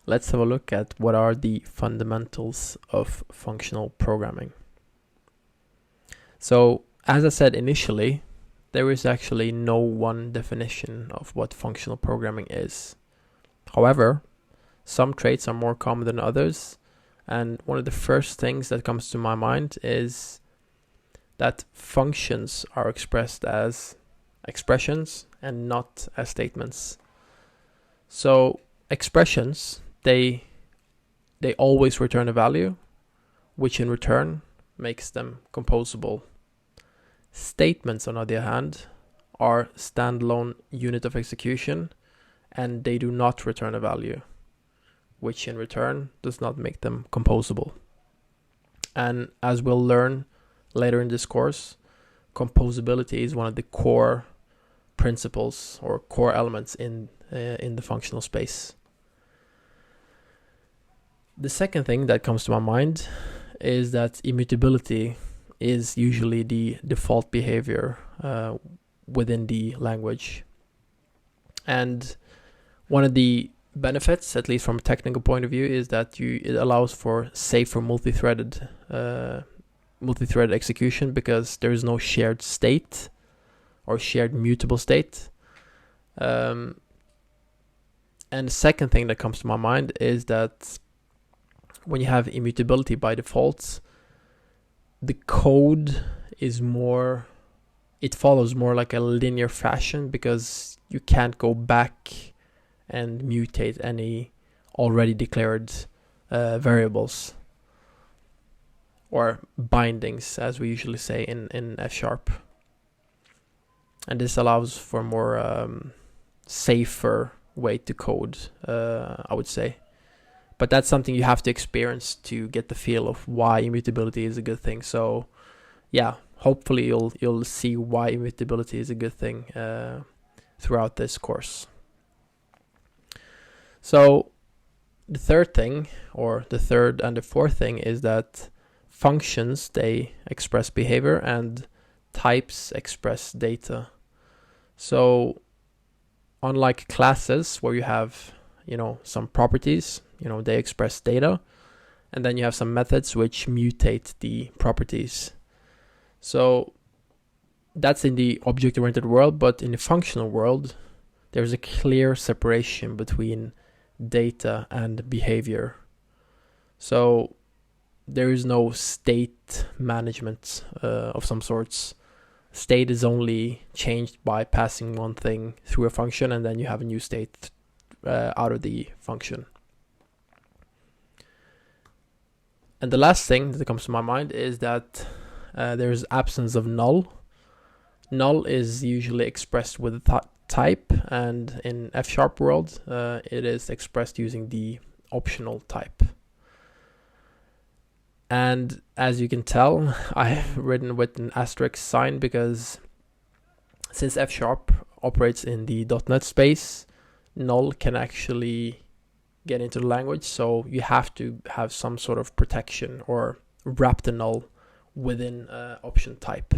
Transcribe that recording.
let's have a look at what are the fundamentals of functional programming. So, as I said initially, there is actually no one definition of what functional programming is. However, some traits are more common than others, and one of the first things that comes to my mind is that functions are expressed as expressions and not as statements. So expressions, they always return a value, which in return makes them composable. Statements, on the other hand, are standalone unit of execution, and they do not return a value, which in return does not make them composable. And as we'll learn later in this course, composability is one of the core principles or core elements in the functional space. The second thing that comes to my mind is that immutability is usually the default behavior within the language. And one of the benefits, at least from a technical point of view, is that it allows for safer multi-threaded execution, because there is no shared state or shared mutable state. And the second thing that comes to my mind is that when you have immutability by default, the code is it follows more like a linear fashion, because you can't go back and mutate any already declared variables or bindings, as we usually say in F#. And this allows for more safer way to code, I would say. But that's something you have to experience to get the feel of why immutability is a good thing. So yeah, hopefully you'll see why immutability is a good thing throughout this course. So the third thing, or the third and the fourth thing, is that functions, they express behavior and types express data. So unlike classes where you have, some properties, they express data, and then you have some methods which mutate the properties. So that's in the object-oriented world, but in the functional world, there's a clear separation between data and behavior. So there is no state management of some sorts. State is only changed by passing one thing through a function, and then you have a new state out of the function. And the last thing that comes to my mind is that there's absence of null. Null is usually expressed with a type, and in F# world, it is expressed using the optional type. And as you can tell, I've written with an asterisk sign, because since F# operates in the .NET space, null can actually get into the language, so you have to have some sort of protection or wrap the null within option type.